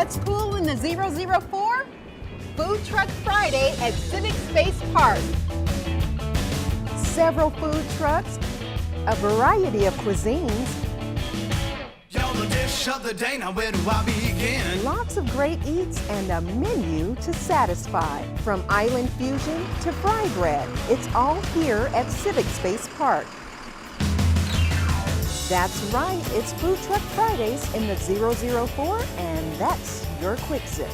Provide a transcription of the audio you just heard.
What's cool in the 004? Food Truck Friday at Civic Space Park. Several food trucks, a variety of cuisines, You're the dish of the day, now where do I begin? lots of great eats, and a menu to satisfy. From island fusion to fry bread, it's all here at Civic Space Park. That's right, it's Food Truck Fridays in the 004, and that's your quick sip.